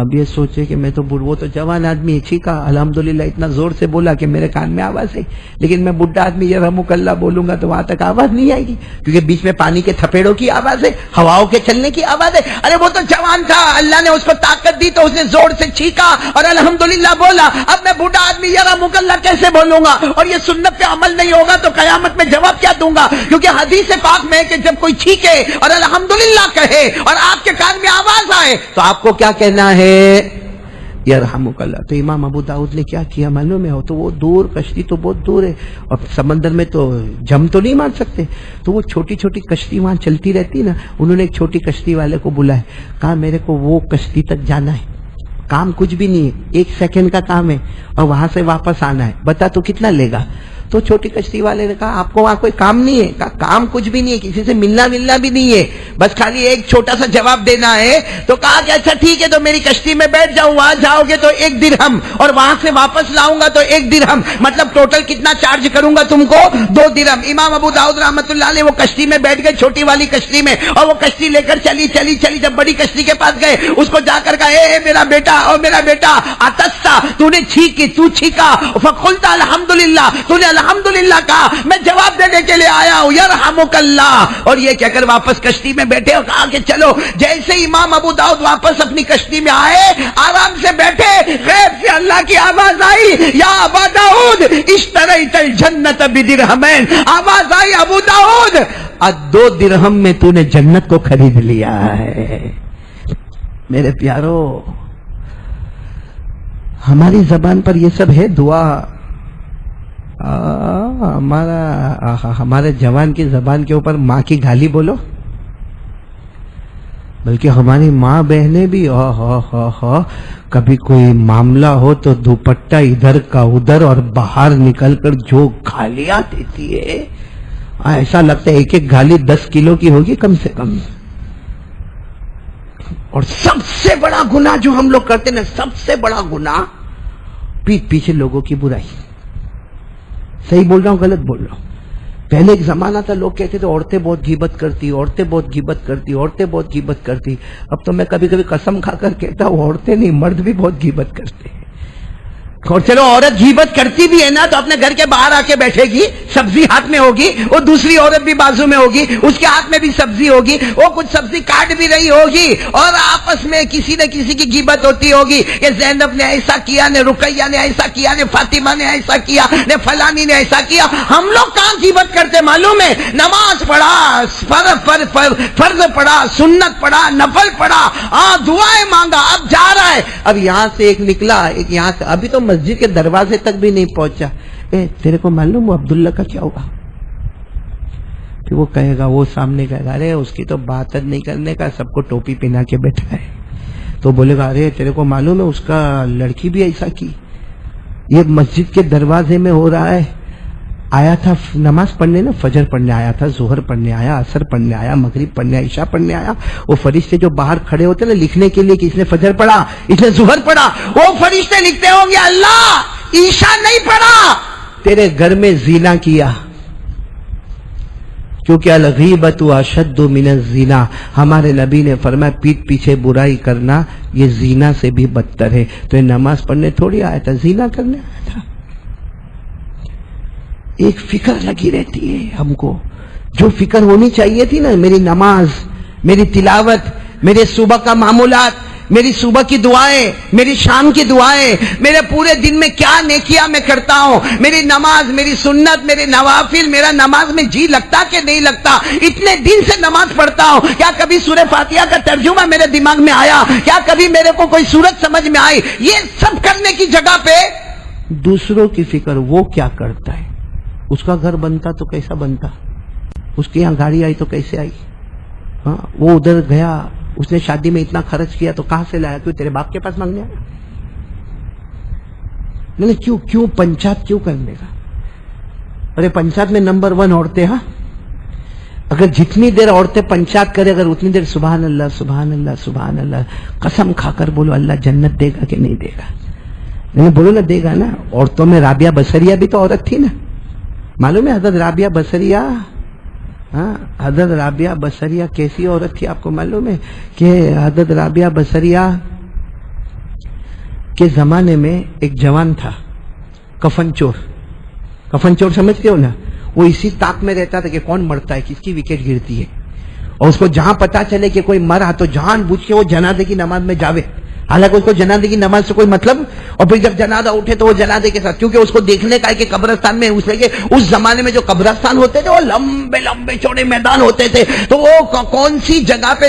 اب یہ سوچے کہ میں تو وہ تو جوان آدمی چھینکا، الحمدللہ اتنا زور سے بولا کہ میرے کان میں آواز ہے، لیکن میں بڈھا آدمی یرحمک اللہ بولوں گا تو وہاں تک آواز نہیں آئے گی، کیونکہ بیچ میں پانی کے تھپیڑوں کی آواز ہے، ہواؤں کے چلنے کی آواز ہے. ارے وہ تو جوان تھا، اللہ نے اس کو طاقت دی تو اس نے زور سے چھینکا اور الحمدللہ بولا. اب میں بڈھا آدمی یرحمک اللہ کیسے بولوں گا؟ اور یہ سنت پہ عمل نہیں ہوگا تو قیامت میں جواب کیا دوں گا؟ کیونکہ حدیث پاک میں کہ جب کوئی چھینکے اور الحمدللہ کہے اور آپ کے کان میں آواز آئے تو آپ کو کیا کہنا ہے؟ یرحمک اللہ. تو امام ابو داؤد نے کیا کیا معلوم ہے؟ تو وہ دور، کشتی تو بہت دور ہے اور سمندر میں تو جم تو نہیں مار سکتے، تو وہ چھوٹی چھوٹی کشتی وہاں چلتی رہتی نا. انہوں نے ایک چھوٹی کشتی والے کو بلایا، کہا میرے کو وہ کشتی تک جانا ہے، کام کچھ بھی نہیں ہے، 1 سیکنڈ کا کام ہے اور وہاں سے واپس آنا ہے، بتا تو کتنا لے گا؟ تو چھوٹی کشتی والے نے کہا آپ کو وہاں کوئی کام نہیں ہے؟ کہا کام کچھ بھی نہیں ہے، کسی سے ملنا بھی نہیں ہے، بس خالی ایک چھوٹا سا جواب دینا ہے. تو کہا کہ اچھا ٹھیک ہے، تو میری کشتی میں بیٹھ جاؤ، وہاں جاؤ گے تو 1 درہم اور وہاں سے واپس لاؤں گا تو 1 درہم، مطلب ٹوٹل کتنا چارج کروں گا تم کو؟ 2 درہم. امام ابو داؤد رحمۃ اللہ علیہ وہ کشتی میں بیٹھ گئے، چھوٹی والی کشتی میں، اور وہ کشتی لے کر چلی. جب بڑی کشتی کے پاس گئے، اس کو جا کر کہا اے میرا بیٹا، اور میرا بیٹا اتستا، تو نے چھینکا فقلت الحمدللہ، تو نے الحمدللہ کہا، میں جواب دینے کے لیے آیا ہوں، یرحمک اللہ. اور یہ کہہ کر واپس کشتی میں بیٹھے اور کہا کہ چلو. جیسے امام ابو داؤد واپس اپنی کشتی میں آئے، آرام سے بیٹھے، غیب سے اللہ کی آواز آئی، یا ابا داؤد اشتریت الجنت بدرہمین. آواز آئی، ابو داؤد 2 درہم میں تو نے جنت کو خرید لیا ہے. میرے پیارو، ہماری زبان پر یہ سب ہے دعا. ہمارے جوان کی زبان کے اوپر ماں کی گالی بولو، بلکہ ہماری ماں بہنیں بھی کبھی کوئی معاملہ ہو تو دوپٹہ ادھر کا ادھر اور باہر نکل کر جو گالیاں دیتی ہے، ایسا لگتا ہے ایک گالی 10 کلو کی ہوگی کم سے کم. اور سب سے بڑا گناہ جو ہم لوگ کرتے ہیں، سب سے بڑا گناہ پیٹھ پیچھے لوگوں کی برائی. صحیح بول رہا ہوں غلط بول رہا ہوں؟ پہلے ایک زمانہ تھا لوگ کہتے تھے عورتیں بہت غیبت کرتی، عورتیں بہت غیبت کرتی، عورتیں بہت غیبت کرتی. اب تو میں کبھی کبھی قسم کھا کر کہتا ہوں عورتیں نہیں، مرد بھی بہت غیبت کرتے ہیں. اور چلو عورت غیبت کرتی بھی ہے نا تو اپنے گھر کے باہر آ کے بیٹھے گی، سبزی ہاتھ میں ہوگی، وہ دوسری عورت بھی بازو میں ہوگی، اس کے ہاتھ میں بھی سبزی ہوگی، وہ کچھ سبزی کاٹ بھی رہی ہوگی، اور آپس میں کسی نہ کسی کی غیبت ہوتی ہوگی کہ زینب نے ایسا کیا، نے رقیہ نے ایسا کیا، نے فاطمہ نے ایسا کیا، نے فلانی نے ایسا کیا. ہم لوگ کہاں غیبت کرتے معلوم ہے؟ نماز پڑھا، فرض پڑھا، سنت پڑھا، نفل پڑھا، دعائیں مانگا، اب جا رہا ہے. اب یہاں سے ایک نکلا، ایک یہاں سے، ابھی تو مسجد کے دروازے تک بھی نہیں پہنچا. تیرے کو معلوم وہ عبداللہ کا کیا ہوگا؟ کہ وہ کہے گا، وہ سامنے کہے گا ارے اس کی تو بات نہیں کرنے کا، سب کو ٹوپی پہنا کے بیٹھا ہے. تو بولے گا ارے تیرے کو معلوم ہے اس کا لڑکی بھی ایسا کی. یہ مسجد کے دروازے میں ہو رہا ہے. آیا تھا نماز پڑھنے نا، فجر پڑھنے آیا تھا، ظہر پڑھنے آیا، عصر پڑھنے آیا، مغرب پڑھنے آیا، عشاء پڑھنے آیا. وہ فرشتے جو باہر کھڑے ہوتے نا لکھنے کے لیے کہ اس نے فجر پڑھا، اس نے ظہر پڑھا، وہ فرشتے لکھتے ہوں گے اللہ عشاء نہیں پڑھا، تیرے گھر میں زنا کیا. کیونکہ الغیبت اشد من الزنا، ہمارے نبی نے فرمایا پیٹھ پیچھے برائی کرنا یہ زنا سے بھی بدتر ہے. تو یہ نماز پڑھنے تھوڑی آیا تھا، زنا کرنے آیا تھا. ایک فکر لگی رہتی ہے ہم کو، جو فکر ہونی چاہیے تھی نا، میری نماز، میری تلاوت، میرے صبح کا معمولات، میری صبح کی دعائیں، میری شام کی دعائیں، میرے پورے دن میں کیا نیکیاں میں کرتا ہوں، میری نماز، میری سنت، میرے نوافل، میرا نماز میں جی لگتا کہ نہیں لگتا، اتنے دن سے نماز پڑھتا ہوں، کیا کبھی سورہ فاتحہ کا ترجمہ میرے دماغ میں آیا؟ کیا کبھی میرے کو کوئی سورت سمجھ میں آئی؟ یہ سب کرنے کی جگہ پہ دوسروں کی فکر، وہ کیا کرتا ہے، اس کا گھر بنتا تو کیسا بنتا، اس کے یہاں گاڑی آئی تو کیسے آئی، ہاں وہ ادھر گیا، اس نے شادی میں اتنا خرچ کیا تو کہاں سے لایا؟ کیوں تیرے باپ کے پاس مانگنے آیا؟ نہیں، کیوں پنچایت کیوں کرنے کا؟ ارے پنچایت میں نمبر 1 عورتیں. ہاں اگر جتنی دیر عورتیں پنچایت کرے، اگر اتنی دیر سبحان اللہ سبحان اللہ سبحان اللہ، قسم کھا کر بولو اللہ جنت دے گا کہ نہیں دے گا؟ نہیں بولو نا، دے گا نا. عورتوں میں رابعہ بصریہ بھی تو عورت تھی نا، معلوم ہے حضرت رابعہ بصریہ؟ ہاں حضرت رابعہ بصریہ کیسی عورت تھی آپ کو معلوم ہے؟ کہ حضرت رابعہ بصریہ کے زمانے میں ایک جوان تھا، کفن چور سمجھتے ہو نا؟ وہ اسی طاق میں رہتا تھا کہ کون مرتا ہے، کس کی وکٹ گرتی ہے، اور اس کو جہاں پتا چلے کہ کوئی مرا تو جان بوجھ کے وہ جنازے کی نماز میں جاوے. حالانکہ اس کو جنازے کی نماز سے کوئی مطلب، اور پھر جب جنازہ اٹھے تو وہ جنازے کے ساتھ، کیونکہ اس کو دیکھنے کا ہے کہ قبرستان میں، اس لیے کہ اس زمانے میں جو قبرستان ہوتے تھے وہ لمبے لمبے چوڑے میدان ہوتے تھے، تو وہ کون سی جگہ پہ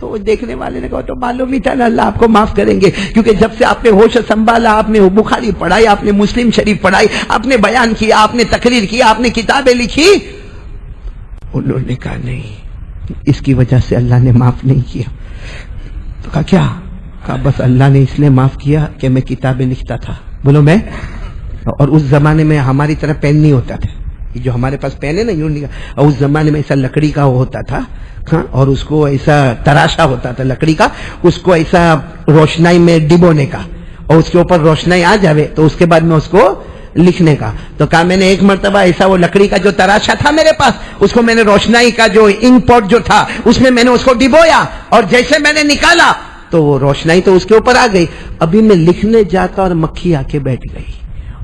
تو وہ دیکھنے والے نے کہا تو معلوم ہی تھا نا اللہ آپ کو معاف کریں گے، کیونکہ جب سے آپ نے ہوش سنبھالا، آپ نے بخاری پڑھائی، آپ نے مسلم شریف پڑھائی، آپ نے بیان کیا، آپ نے تقریر کیا، آپ نے کتابیں لکھی۔ انہوں نے کہا نہیں، اس کی وجہ سے اللہ نے معاف نہیں کیا۔ تو کہا کیا؟ کہا بس اللہ نے اس لیے معاف کیا کہ میں کتابیں لکھتا تھا۔ بولو میں، اور اس زمانے میں ہماری طرح پین نہیں ہوتا تھا، یہ جو ہمارے پاس پین ہے نا یوں نہیں، اور اس زمانے میں ایسا لکڑی کا وہ ہوتا تھا، ہاں، اور اس کو ایسا تراشا ہوتا تھا لکڑی کا، اس کو ایسا روشنائی میں ڈبونے کا، اور اس کے اوپر روشنائی آ جاوے تو اس کے بعد میں اس کو لکھنے کا۔ تو کہا میں نے ایک مرتبہ ایسا وہ لکڑی کا جو تراشا تھا میرے پاس، اس کو میں نے روشنائی کا جو انک پاٹ جو تھا اس میں نے اس کو ڈبویا، اور جیسے میں نے نکالا تو وہ روشنائی تو اس کے اوپر آ گئی۔ ابھی میں لکھنے جاتا اور مکھی آ کے بیٹھ گئی،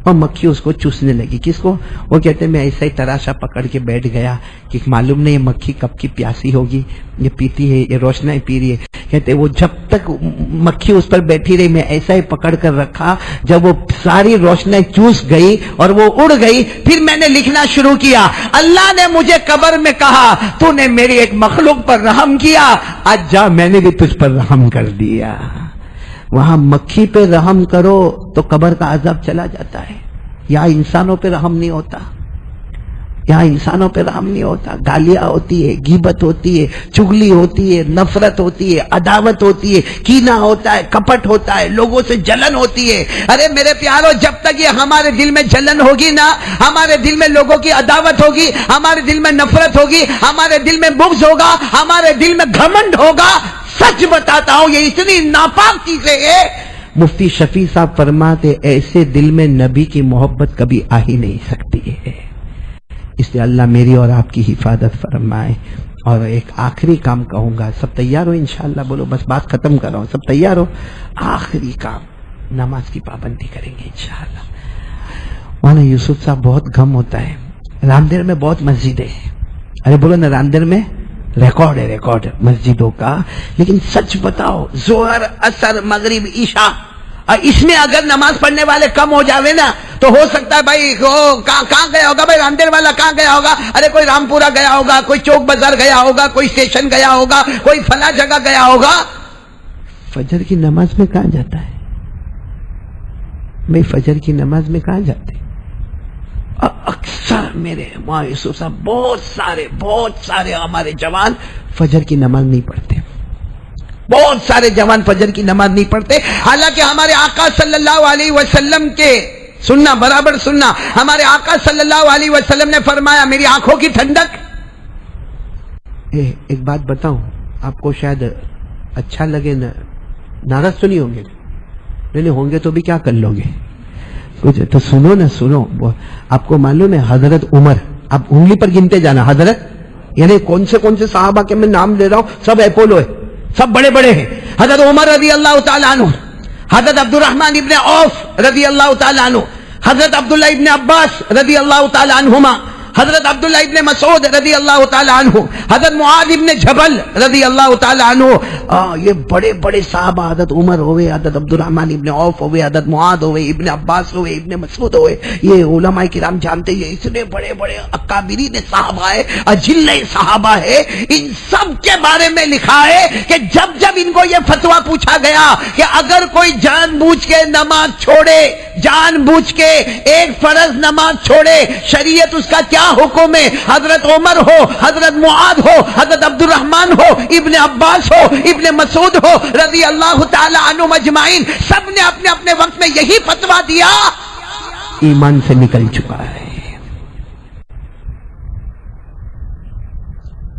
اور مکھی اس کو چوسنے لگی۔ کس کو؟ وہ کہتے میں ایسا ہی تراشا پکڑ کے بیٹھ گیا کہ معلوم نہیں یہ مکھی کب کی پیاسی ہوگی، یہ پیتی ہے، یہ روشنائی پی رہی ہے۔ کہتے وہ جب تک مکھی اس پر بیٹھی رہی میں ایسا ہی پکڑ کر رکھا، جب وہ ساری روشنائی چوس گئی اور وہ اڑ گئی، پھر میں نے لکھنا شروع کیا۔ اللہ نے مجھے قبر میں کہا تو نے میری ایک مخلوق پر رحم کیا، آج جا میں نے بھی تجھ پر رحم کر دیا۔ وہاں مکھی پہ رحم کرو تو قبر کا عذاب چلا جاتا ہے، یہاں انسانوں پہ رحم نہیں ہوتا، یہاں انسانوں پہ رحم نہیں ہوتا۔ گالیاں ہوتی ہے، غیبت ہوتی ہے، چغلی ہوتی ہے، نفرت ہوتی ہے، عداوت ہوتی ہے، کینہ ہوتا ہے، کپٹ ہوتا ہے، لوگوں سے جلن ہوتی ہے۔ ارے میرے پیارو، جب تک یہ ہمارے دل میں جلن ہوگی نا، ہمارے دل میں لوگوں کی عداوت ہوگی، ہمارے دل میں نفرت ہوگی، ہمارے دل میں بغض ہوگا، ہمارے دل میں گھمنڈ ہوگا، سچ بتاتا ہوں یہ اتنی ناپاک چیزیں ہیں۔ مفتی شفیع صاحب فرماتے ایسے دل میں نبی کی محبت کبھی آ ہی نہیں سکتی ہے۔ اس لیے اللہ میری اور آپ کی حفاظت فرمائے۔ اور ایک آخری کام کہوں گا، سب تیار ہو انشاءاللہ؟ بولو، بس بات ختم کر رہا ہوں، سب تیار ہو؟ آخری کام، نماز کی پابندی کریں گے انشاءاللہ۔ مولانا یوسف صاحب بہت غم ہوتا ہے، راندیر میں بہت مسجدیں ہیں، ارے بولو نا، راندیر میں ریکارڈ ہے، ریکارڈ مسجدوں کا، لیکن سچ بتاؤ ظہر، عصر، مغرب، عشاء، اس میں اگر نماز پڑھنے والے کم ہو جاوے نا تو ہو سکتا ہے بھائی کہاں گیا ہوگا، بھائی راندیر والا کہاں گیا ہوگا، ارے کوئی رامپورہ گیا ہوگا، کوئی چوک بازار گیا ہوگا، کوئی اسٹیشن گیا ہوگا، کوئی فلاں جگہ گیا ہوگا۔ فجر کی نماز میں کہاں جاتا ہے بھائی؟ فجر کی نماز میں کہاں جاتے؟ اکثر میرے مولانا یوسف صاحب بہت سارے ہمارے جوان فجر کی نماز نہیں پڑھتے، بہت سارے جوان فجر کی نماز نہیں پڑھتے، حالانکہ ہمارے آقا صلی اللہ علیہ وسلم کے سننا، برابر سننا، ہمارے آقا صلی اللہ علیہ وسلم نے فرمایا میری آنکھوں کی ٹھنڈک۔ ایک بات بتاؤں آپ کو، شاید اچھا لگے، ناراض تو نہیں ہوں گے؟ نہیں ہوں گے تو بھی کیا کر لو گے کچھ تو سنو نا، سنو۔ آپ کو معلوم ہے حضرت عمر، آپ انگلی پر گنتے جانا، حضرت یعنی کون سے صحابہ کے میں نام لے رہا ہوں، سب اپولو ہے، سب بڑے بڑے ہیں۔ حضرت عمر رضی اللہ تعالیٰ عنہ، حضرت عبد الرحمن ابن عوف رضی اللہ تعالیٰ عنہ، حضرت عبداللہ ابن عباس رضی اللہ تعالیٰ عنہما، حضرت عبداللہ ابن مسعود رضی اللہ تعالیٰ عنہ، حضرت معاذ ابن جبل رضی اللہ تعالیٰ عنہ، یہ بڑے بڑے صحابہ، حضرت عمر ہوئے، حضرت عبد الرحمن ابن عوف ہوئے، حضرت معاذ ہوئے، ابن عباس ہوئے، ابن مسعود ہوئے، یہ علماء کرام جانتے ہیں، اتنے بڑے بڑے اکابرین صحابہ ہے، اجل صحابہ ہے، ان سب کے بارے میں لکھا ہے کہ جب ان کو یہ فتویٰ پوچھا گیا کہ اگر کوئی جان بوجھ کے نماز چھوڑے، جان بوجھ کے ایک فرض نماز چھوڑے، شریعت اس کا کیا حکم ہے؟ حضرت عمر ہو، حضرت معاذ ہو، حضرت عبد الرحمن ہو، ابن عباس ہو، ابن مسعود ہو، رضی اللہ تعالی عنہم اجمعین، سب نے اپنے اپنے وقت میں یہی فتویٰ دیا، ایمان سے نکل چکا ہے۔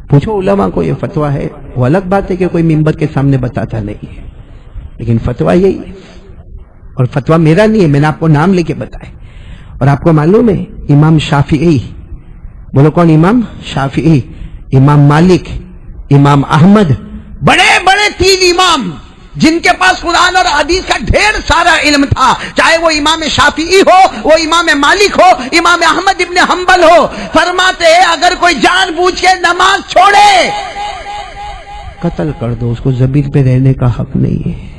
پوچھو علماء کو یہ فتویٰ ہے، وہ الگ بات ہے کہ کوئی منبر کے سامنے بتاتا نہیں ہے، لیکن فتویٰ یہی ہے، اور فتویٰ میرا نہیں ہے، میں نے آپ کو نام لے کے بتائے۔ اور آپ کو معلوم ہے امام شافعی، بولو کون؟ امام شافعی، امام مالک، امام احمد، بڑے بڑے تین امام جن کے پاس قرآن اور حدیث کا ڈھیر سارا علم تھا، چاہے وہ امام شافعی ہو، وہ امام مالک ہو، امام احمد ابن حنبل ہو، فرماتے ہیں اگر کوئی جان بوجھ کے نماز چھوڑے قتل کر دو، اس کو زمین پہ رہنے کا حق نہیں ہے۔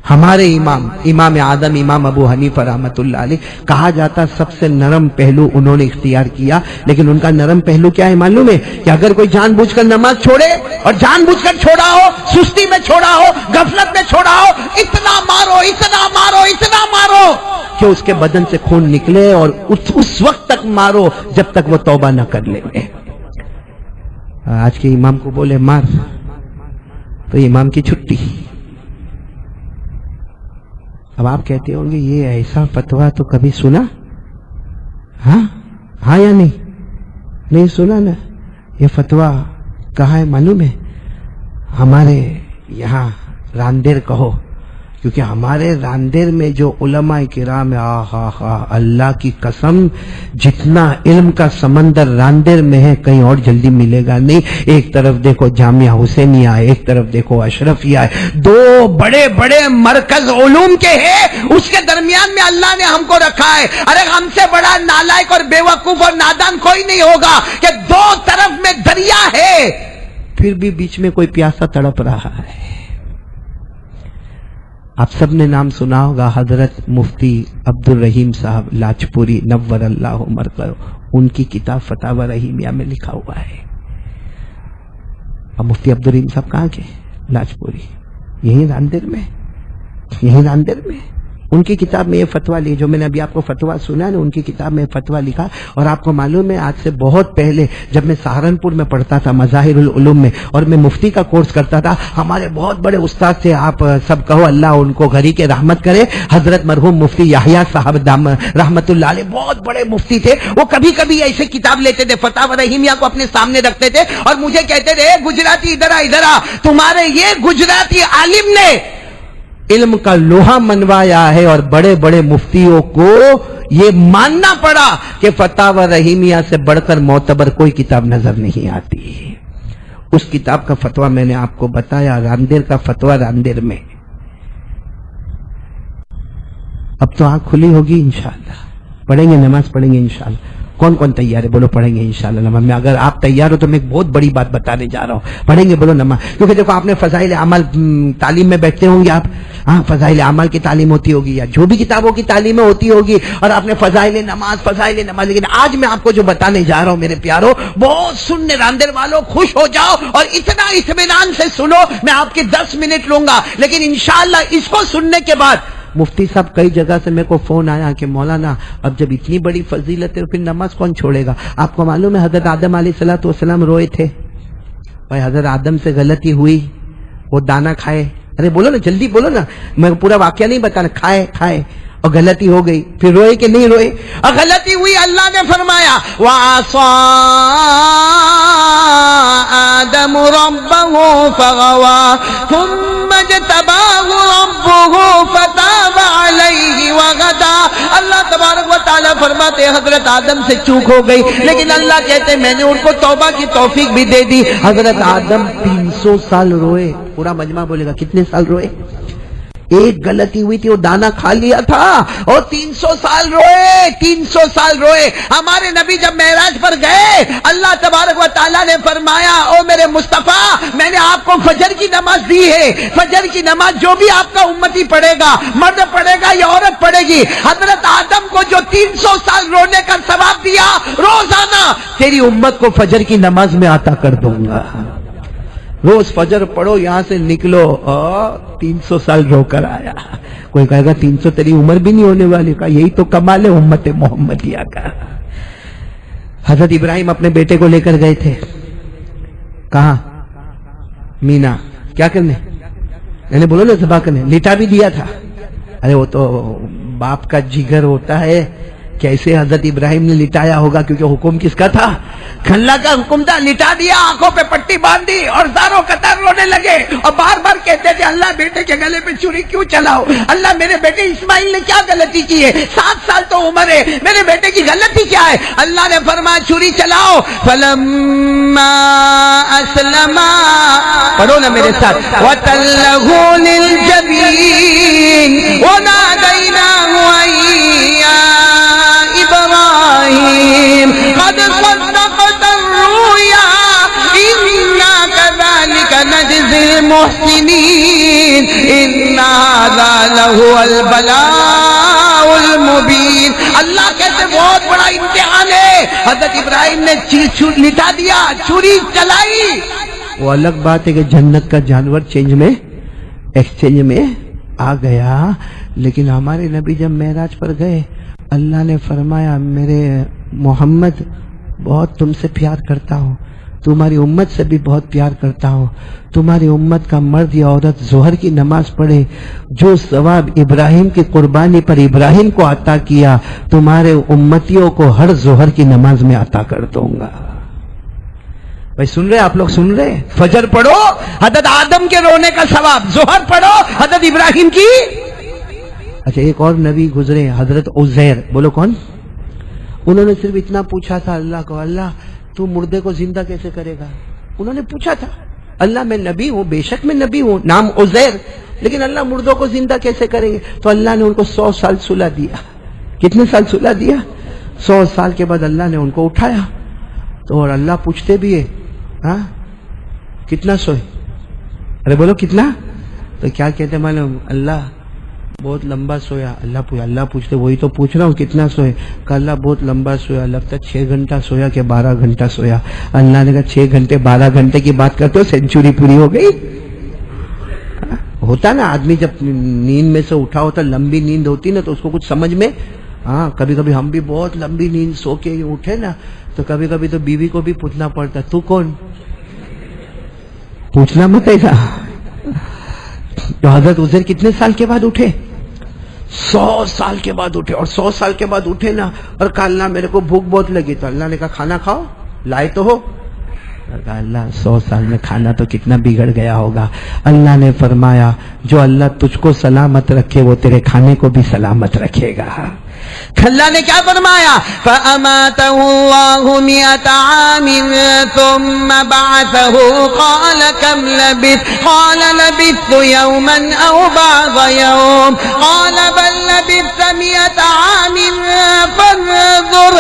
ہمارے امام اعظم امام ابو حنیفہ رحمۃ اللہ علیہ کہا جاتا سب سے نرم پہلو انہوں نے اختیار کیا، لیکن ان کا نرم پہلو کیا ہے معلوم ہے؟ کہ اگر کوئی جان بوجھ کر نماز چھوڑے اور جان بوجھ کر چھوڑا ہو، سستی میں چھوڑا ہو، غفلت میں چھوڑا ہو، اتنا مارو اتنا مارو اتنا مارو کہ اس کے بدن سے خون نکلے، اور اس وقت تک مارو جب تک وہ توبہ نہ کر لے۔ آج کے امام کو بولے مار تو امام کی چھٹی۔ اب آپ کہتے ہوں گے یہ ایسا فتویٰ تو کبھی سنا؟ ہاں یا نہیں سنا نا؟ یہ فتویٰ کہاں ہے معلوم ہے؟ ہمارے یہاں راندیر کہو، کیونکہ ہمارے راندیر میں جو علماء کرام اللہ کی قسم، جتنا علم کا سمندر راندیر میں ہے کہیں اور جلدی ملے گا نہیں۔ ایک طرف دیکھو جامعہ حسینیہ ہے، ایک طرف دیکھو اشرفیہ ہے، دو بڑے بڑے مرکز علوم کے ہیں، اس کے درمیان میں اللہ نے ہم کو رکھا ہے۔ ارے ہم سے بڑا نالائق اور بے وقوف اور نادان کوئی نہیں ہوگا کہ دو طرف میں دریا ہے پھر بھی بیچ میں کوئی پیاسا تڑپ رہا ہے۔ آپ سب نے نام سنا ہوگا حضرت مفتی عبد الرحیم صاحب لاجپوری نور اللہ مرقدہ، ان کی کتاب فتاوی رحیمیہ میں لکھا ہوا ہے۔ اب مفتی عبد الرحیم صاحب کہاں کے؟ لاجپوری، یہی راندیر میں۔ ان کی کتاب میں یہ فتویٰ لی جو میں نے ابھی آپ کو فتویٰ سنا ہے نا، ان کی کتاب میں فتویٰ لکھا۔ اور آپ کو معلوم ہے آج سے بہت پہلے جب میں سہارنپور میں پڑھتا تھا مظاہر العلوم میں، اور میں مفتی کا کورس کرتا تھا، ہمارے بہت بڑے استاد تھے، آپ سب کہو اللہ ان کو گھری کے رحمت کرے، حضرت مرحوم مفتی یحییٰ صاحب رحمت اللہ علیہ، بہت بڑے مفتی تھے۔ وہ کبھی کبھی ایسے کتاب لیتے تھے، فتاوی رحیمیہ کو اپنے سامنے رکھتے تھے اور مجھے کہتے تھے گجراتی ادھر آ، تمہارے یہ گجراتی عالم نے علم کا لوہا منوایا ہے، اور بڑے بڑے مفتیوں کو یہ ماننا پڑا کہ فتاوی رحیمیہ سے بڑھ کر معتبر کوئی کتاب نظر نہیں آتی۔ اس کتاب کا فتویٰ میں نے آپ کو بتایا، راندیر کا فتویٰ راندیر میں۔ اب تو آنکھ کھلی ہوگی انشاءاللہ، پڑھیں گے نماز پڑھیں گے انشاءاللہ۔ کون کون تیار ہے بولو پڑھیں گے انشاءاللہ نماز میں۔ اگر آپ تیار ہو تو میں ایک بہت بڑی بات بتانے جا رہا ہوں، پڑھیں گے بولو نماز۔ کیونکہ دیکھو آپ نے فضائل اعمال تعلیم میں بیٹھتے ہوں گے آپ، فضائل اعمال کی تعلیم ہوتی ہوگی یا جو بھی کتابوں کی تعلیمیں ہوتی ہوگی، اور آپ نے فضائل نماز، لیکن آج میں آپ کو جو بتانے جا رہا ہوں میرے پیارو، بہت سننے راندیر والوں خوش ہو جاؤ اور اتنا اطمینان سے سنو۔ میں آپ کے 10 منٹ لوں گا، لیکن انشاءاللہ اس کو سننے کے بعد مفتی صاحب کئی جگہ سے میرے کو فون آیا کہ مولانا اب جب اتنی بڑی فضیلت ہے پھر نماز کون چھوڑے گا؟ آپ کو معلوم ہے حضرت آدم علیہ السلام روئے تھے، بھائی حضرت آدم سے غلطی ہوئی، وہ دانا کھائے، ارے بولو نا جلدی بولو نا، میں پورا واقعہ نہیں بتانا، کھائے اور غلطی ہو گئی، پھر روئے کہ نہیں روئے؟ اور غلطی ہوئی، اللہ نے فرمایا وَعَصَىٰ آدَمُ رَبَّهُ فَغَوَىٰ ثُمَّ اجْتَبَاهُ رَبُّهُ فَتَابَ عَلَيْهِ وَهَدَىٰ۔ اللہ تبارک و تعالیٰ فرماتے حضرت آدم سے چوک ہو گئی، لیکن اللہ کہتے میں نے ان کو توبہ کی توفیق بھی دے دی۔ حضرت آدم 300 سال روئے، پورا مجمع بولے گا کتنے سال روئے؟ ایک غلطی ہوئی تھی، وہ دانا کھا لیا تھا اور 300 سال روئے۔ ہمارے نبی جب معراج پر گئے، اللہ تبارک و تعالیٰ نے فرمایا او میرے مصطفیٰ میں نے آپ کو فجر کی نماز دی ہے، فجر کی نماز جو بھی آپ کا امتی پڑھے گا، مرد پڑھے گا یا عورت پڑھے گی، حضرت آدم کو جو 300 سال رونے کا ثواب دیا، روزانہ تیری امت کو فجر کی نماز میں عطا کر دوں گا۔ روز فجر پڑھو، یہاں سے نکلو 300 سال رو کر آیا۔ کوئی کہے گا 300 تیری عمر بھی نہیں ہونے والی، کا یہی تو کمال ہے امت محمدیہ کا۔ حضرت ابراہیم اپنے بیٹے کو لے کر گئے تھے، کہاں؟ مینا، کیا کرنے؟ یعنی بولو نا ذبح کرنے، لٹا بھی دیا تھا۔ ارے وہ تو باپ کا جگر ہوتا ہے، کیسے حضرت ابراہیم نے لٹایا ہوگا، کیونکہ حکم کس کا تھا؟ اللہ کا حکم تھا، لٹا دیا، آنکھوں پہ پٹی باندھی اور زاروں قطار رونے لگے اور بار بار کہتے تھے اللہ بیٹے کے گلے پہ چھری کیوں چلاؤ؟ اللہ میرے بیٹے اسماعیل نے کیا غلطی کی ہے؟ 7 سال تو عمر ہے، میرے بیٹے کی غلطی کیا ہے؟ اللہ نے فرمایا چھری چلاؤ۔ فلما اسلما، پڑھو نا میرے ساتھ، وَتَلَّهُ لِلْجَبِينِ وَنَادَيْنَاهُ يَا إبراهيم قد صدقت الرؤيا إنا كذلك نجزي المحسنين إن هذا اللہ کہتے بہت بڑا امتحان ہے. حضرت ابراہیم نے چیز لٹا دیا, چھری چلائی. وہ الگ بات ہے کہ جنت کا جانور ایکسچینج میں آ گیا, لیکن ہمارے نبی جب معراج پر گئے اللہ نے فرمایا میرے محمد بہت تم سے پیار کرتا ہوں, تمہاری امت سے بھی بہت پیار کرتا ہوں. تمہاری امت کا مرد یا عورت ظہر کی نماز پڑھے, جو ثواب ابراہیم کی قربانی پر ابراہیم کو عطا کیا تمہارے امتیوں کو ہر ظہر کی نماز میں عطا کر دوں گا. بھائی سن رہے آپ لوگ, سن رہے؟ فجر پڑھو حضرت آدم کے رونے کا ثواب, ظہر پڑھو حضرت ابراہیم کی. اچھا ایک اور نبی گزرے حضرت عزیر, بولو کون؟ انہوں نے صرف اتنا پوچھا تھا اللہ کو, اللہ تو مردے کو زندہ کیسے کرے گا؟ انہوں نے پوچھا تھا اللہ میں نبی ہوں, بے شک میں نبی ہوں, نام عزیر, لیکن اللہ مردوں کو زندہ کیسے کریں گے؟ تو اللہ نے ان کو 100 سال صلح دیا. کتنے سال صلح دیا؟ 100 سال کے بعد اللہ نے ان کو اٹھایا. تو اور اللہ پوچھتے بھی ہے ہاں کتنا سوئے؟ ارے بولو کتنا؟ تو کیا کہتے معلوم, اللہ بہت لمبا سویا. اللہ پوچھتے, وہی تو پوچھ رہا ہوں کتنا سوئے؟ کہ اللہ بہت لمبا سویا, لگتا 6 گھنٹہ سویا کہ 12 گھنٹہ سویا. اللہ نے کہا 6 گھنٹے 12 گھنٹے کی بات کرتے ہو, سینچری پوری ہو گئی. ہوتا نا آدمی جب نیند میں سے اٹھا ہوتا, لمبی نیند ہوتی نا تو اس کو کچھ سمجھ میں, ہاں کبھی کبھی ہم بھی بہت لمبی نیند سو کے اٹھے نا تو کبھی کبھی تو بیوی کو بھی پوچھنا پڑتا تو کون, پوچھنا مت ایسا. تو حضرت عزیر کتنے سال کے بعد اٹھے؟ 100 سال کے بعد اٹھے. اور 100 سال کے بعد اٹھے نا اور کہا اللہ میرے کو بھوک بہت لگی. تو اللہ نے کہا کھانا کھاؤ, لائے تو ہو. کہا اللہ 100 سال میں کھانا تو کتنا بگڑ گیا ہوگا. اللہ نے فرمایا جو اللہ تجھ کو سلامت رکھے وہ تیرے کھانے کو بھی سلامت رکھے گا. اللہ نے کیا فرمایا؟ فَأَمَاتَهُ اللَّهُ 100 عَامٍ ثُمَّ بَعَثَهُ قَالَ كَمْ لَبِثْتَ قَالَ لَبِثْتُ يَوْمًا أَوْ بَعْضَ يَوْمٍ قَالَ بَل لَبِثْتَ 100 عَامٍ فانظر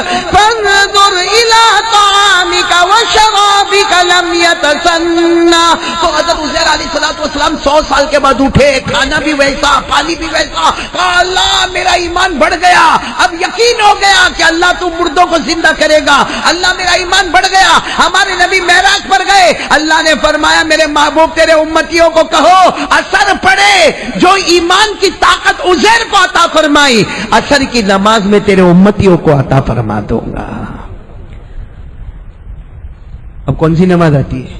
إِلَى طَعَامِكَ وَشَرَابِكَ لَمْ يَتَسَنَّهْ. تو حضرت عزیر علیہ السلام 100 سال کے بعد اٹھے, کھانا بھی ویسا, پانی بھی ویسا. کہا اللہ میرا ایمان بڑھ گیا, اب یقین ہو گیا کہ اللہ تو مردوں کو زندہ کرے گا. اللہ میرا ایمان بڑھ گیا. ہمارے نبی معراج پر گئے, اللہ نے فرمایا میرے محبوب تیرے امتیوں کو کہو اثر پڑے جو ایمان کی طاقت عزیر کو عطا فرمائی, اثر کی نماز میں تیرے امتیوں کو عطا فرما دوں گا. اب کون سی نماز آتی ہے؟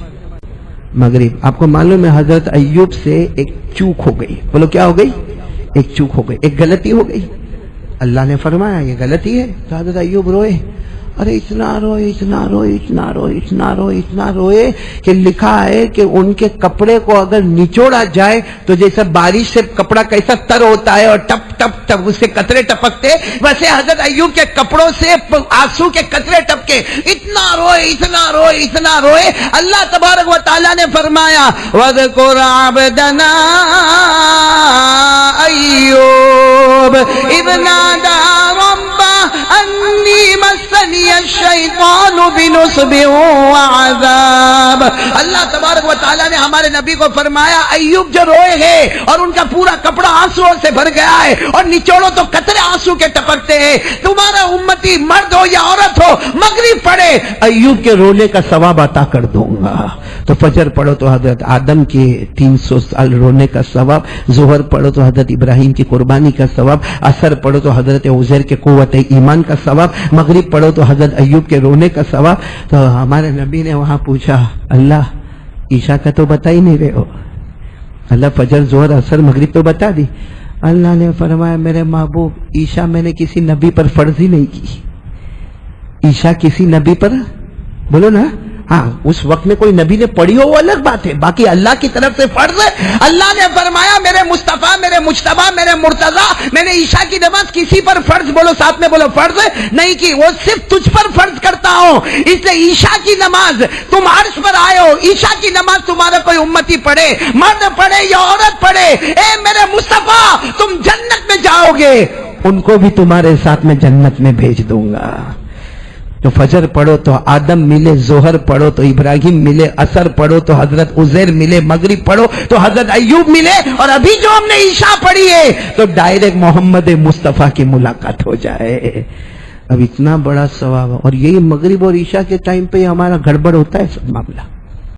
مغرب. آپ کو معلوم ہے حضرت ایوب سے ایک چوک ہو گئی. بولو کیا ہو گئی؟ ایک چوک ہو گئی, ایک غلطی ہو گئی. اللہ نے فرمایا یہ غلطی ہے. تو حضرت ایوب روئے, ارے اتنا روئے کہ لکھا ہے کہ ان کے کپڑے کو اگر نچوڑا جائے تو جیسا بارش سے کپڑا کیسا تر ہوتا ہے اور ٹپ ٹپ ٹپ اس سے قطرے ٹپکتے, ویسے حضرت ایوب کے کپڑوں سے آنسو کے قطرے ٹپکے. اتنا روئے. اللہ تبارک و تعالیٰ نے فرمایا وَاذْكُرْ عَبْدَنَا ایوب اذ نادى ربه انی مسنی الشیطان بنصب وعذاب. اللہ تبارک و تعالیٰ نے ہمارے نبی کو فرمایا ایوب جو روئے ہیں اور ان کا پورا کپڑا آنسو سے بھر گیا ہے اور نچوڑو تو قطرے آنسو کے ٹپکتے ہیں, تمہارا امتی مرد ہو یا عورت ہو مغرب پڑھے ایوب کے رونے کا ثواب عطا کر دوں گا. تو فجر پڑھو تو حضرت آدم کے 300 سال رونے کا ثواب, ظہر پڑھو تو حضرت ابراہیم کی قربانی کا ثواب, عصر پڑھو تو حضرت عزیر کے قوت ایمان کا ثواب, مغرب پڑھو تو حضرت ایوب کے رونے کا ثواب. تو ہمارے نبی نے وہاں پوچھا اللہ عشاء کا تو بتا ہی نہیں رہے ہو, اللہ فجر ظہر عصر مغرب تو بتا دی. اللہ نے فرمایا میرے محبوب عشاء میں نے کسی نبی پر فرض ہی نہیں کی. عشاء کسی نبی پر, بولو نا, ہاں اس وقت میں کوئی نبی نے پڑھی ہو وہ الگ بات ہے, باقی اللہ کی طرف سے فرض ہے. اللہ نے فرمایا میرے مصطفیٰ, میرے مجتبیٰ, میرے مرتضیٰ, میں نے عشاء کی نماز کسی پر فرض, بولو ساتھ میں بولو, فرض نہیں کی, وہ صرف تجھ پر فرض کرتا ہوں. اس لیے عشاء کی نماز تم عرش پر آئے ہو, عشاء کی نماز تمہارا کوئی امتی پڑھے, مرد پڑھے یا عورت پڑھے, اے میرے مصطفیٰ تم جنت میں جاؤ گے, ان کو بھی تمہارے ساتھ میں جنت میں بھیج دوں گا. تو فجر پڑھو تو آدم ملے، ظہر پڑھو تو ابراہیم ملے، عصر پڑھو تو حضرت عزیر ملے، مغرب پڑھو تو حضرت ایوب ملے، اور ابھی جو ہم نے عشاء پڑھی ہے تو ڈائریکٹ محمد مصطفیٰ کی ملاقات ہو جائے۔ اب اتنا بڑا ثواب، اور یہی مغرب اور عشاء کے ٹائم پہ ہمارا گڑبڑ ہوتا ہے سب معاملہ۔